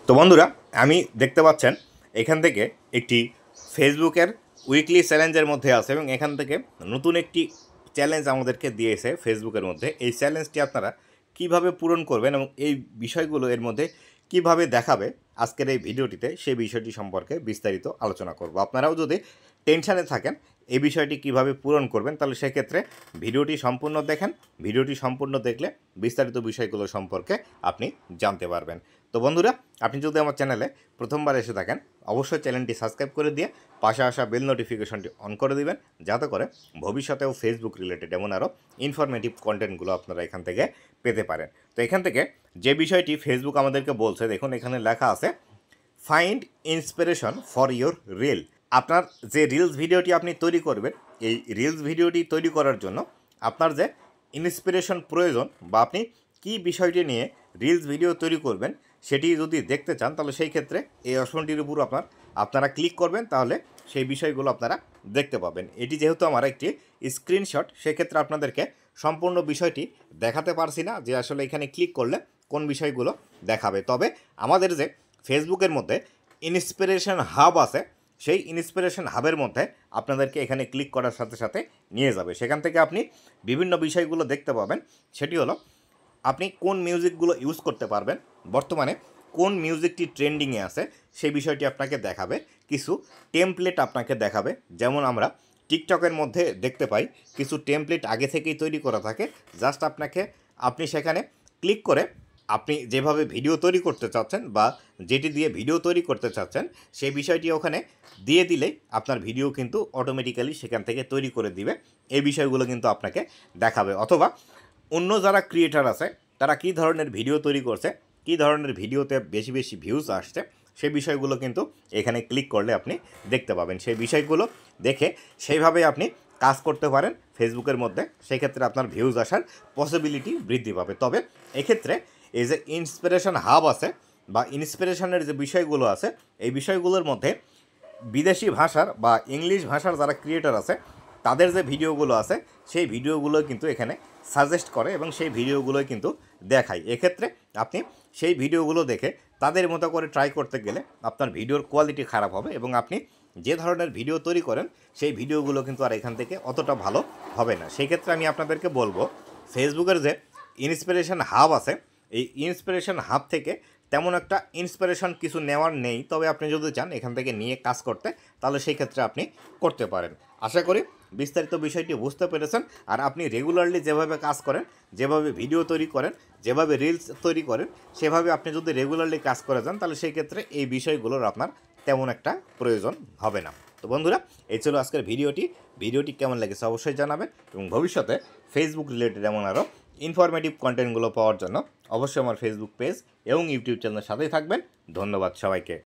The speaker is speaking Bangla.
তো বন্ধুরা, আমি দেখতে পাচ্ছেন এখান থেকে একটি ফেসবুকের উইকলি চ্যালেঞ্জের মধ্যে আছে এবং এখান থেকে নতুন একটি চ্যালেঞ্জ আমাদেরকে দিয়েছে ফেসবুকের মধ্যে। এই চ্যালেঞ্জটি আপনারা কিভাবে পূরণ করবেন এবং এই বিষয়গুলো এর মধ্যে কিভাবে দেখাবে আজকের এই ভিডিওটিতে সেই বিষয়টি সম্পর্কে বিস্তারিত আলোচনা করব। আপনারাও যদি টেনশানে থাকেন এই বিষয়টি কিভাবে পূরণ করবেন তাহলে সেক্ষেত্রে ভিডিওটি সম্পূর্ণ দেখেন। ভিডিওটি সম্পূর্ণ দেখলে বিস্তারিত বিষয়গুলো সম্পর্কে আপনি জানতে পারবেন। তো বন্ধুরা, আপনি যদি আমার চ্যানেলে প্রথমবার এসে থাকেন অবশ্যই চ্যানেলটি সাবস্ক্রাইব করে দিয়ে পাশে আসা বেল নোটিফিকেশনটি অন করে দিবেন, যাতে করে ভবিষ্যতেও ফেসবুক রিলেটেড এমন আরও ইনফরমেটিভ কন্টেন্টগুলো আপনারা এখান থেকে পেতে পারেন। তো এখান থেকে যে বিষয়টি ফেসবুক আমাদেরকে বলছে, দেখুন এখানে লেখা আছে find inspiration for your reel. আপনার যে রিলস ভিডিওটি আপনি তৈরি করবেন, এই রিলস ভিডিওটি তৈরি করার জন্য আপনার যে ইন্সপিরেশন প্রয়োজন বা আপনি কী বিষয়টি নিয়ে রিলস ভিডিও তৈরি করবেন সেটি যদি দেখতে চান তাহলে সেই ক্ষেত্রে এই অপশনটির উপর আপনারা ক্লিক করবেন, তাহলে সেই বিষয়গুলো আপনারা দেখতে পাবেন। এটি যেহেতু আমার একটি স্ক্রিনশট, সেক্ষেত্রে আপনাদেরকে সম্পূর্ণ বিষয়টি দেখাতে পারছি না যে আসলে এখানে ক্লিক করলে কোন বিষয়গুলো দেখাবে। তবে আমাদের যে ফেসবুকের মধ্যে ইন্সপিরেশন হাব আছে, সেই ইন্সপিরেশন হাবের মধ্যে আপনাদেরকে এখানে ক্লিক করার সাথে সাথে নিয়ে যাবে। সেখান থেকে আপনি বিভিন্ন বিষয়গুলো দেখতে পাবেন। সেটি হলো আপনি কোন মিউজিকগুলো ইউজ করতে পারবেন, বর্তমানে কোন মিউজিকটি ট্রেন্ডিংয়ে আছে সেই বিষয়টি আপনাকে দেখাবে। কিছু টেমপ্লেট আপনাকে দেখাবে, যেমন আমরা টিকটকের মধ্যে দেখতে পাই কিছু টেমপ্লেট আগে থেকেই তৈরি করা থাকে। জাস্ট আপনি সেখানে ক্লিক করে আপনি যেভাবে ভিডিও তৈরি করতে চাচ্ছেন বা যেটি দিয়ে ভিডিও তৈরি করতে চাচ্ছেন সেই বিষয়টি ওখানে দিয়ে দিলেই আপনার ভিডিও কিন্তু অটোমেটিক্যালি সেখান থেকে তৈরি করে দিবে। এই বিষয়গুলো কিন্তু আপনাকে দেখাবে। অথবা অন্য যারা ক্রিয়েটার আছে তারা কী ধরনের ভিডিও তৈরি করছে, কী ধরনের ভিডিওতে বেশি বেশি ভিউজ আসছে, সেই বিষয়গুলো কিন্তু এখানে ক্লিক করলে আপনি দেখতে পাবেন। সেই বিষয়গুলো দেখে সেইভাবে আপনি কাজ করতে পারেন ফেসবুকের মধ্যে, সেক্ষেত্রে আপনার ভিউজ আসার পসিবিলিটি বৃদ্ধি পাবে। তবে এক্ষেত্রে এই যে ইন্সপিরেশন হাব আছে বা ইন্সপিরেশনের যে বিষয়গুলো আছে, এই বিষয়গুলোর মধ্যে বিদেশি ভাষার বা ইংলিশ ভাষার যারা ক্রিয়েটার আছে তাদের যে ভিডিওগুলো আছে সেই ভিডিওগুলো কিন্তু এখানে সাজেস্ট করে এবং সেই ভিডিওগুলোই কিন্তু দেখায়। এক্ষেত্রে আপনি সেই ভিডিওগুলো দেখে তাদের মতো করে ট্রাই করতে গেলে আপনার ভিডিওর কোয়ালিটি খারাপ হবে এবং আপনি যে ধরনের ভিডিও তৈরি করেন সেই ভিডিওগুলো কিন্তু আর এখান থেকে অতটা ভালো হবে না। সেই ক্ষেত্রে আমি আপনাদেরকে বলবো ফেসবুকের যে ইন্সপিরেশন হাব আছে, এই ইন্সপিরেশন হাব থেকে তেমন একটা ইন্সপিরেশন কিছু নেওয়ার নেই। তবে আপনি যদি চান এখান থেকে নিয়ে কাজ করতে তাহলে সেই ক্ষেত্রে আপনি করতে পারেন। আশা করি বিস্তারিত বিষয়টি বুঝতে পেরেছেন। আর আপনি রেগুলারলি যেভাবে কাজ করেন, যেভাবে ভিডিও তৈরি করেন, যেভাবে রিলস তৈরি করেন, সেভাবে আপনি যদি রেগুলারলি কাজ করে যান তাহলে সেই ক্ষেত্রে এই বিষয়গুলোর আপনার তেমন একটা প্রয়োজন হবে না। তো বন্ধুরা, এই ছিল আজকের ভিডিওটি কেমন লেগেছে অবশ্যই জানাবেন এবং ভবিষ্যতে ফেসবুক রিলেটেড এমন আরও ইনফরমেটিভ কন্টেন্টগুলো পাওয়ার জন্য অবশ্যই আমার ফেসবুক পেজ এবং ইউটিউব চ্যানেলের সাথেই থাকবেন। ধন্যবাদ সবাইকে।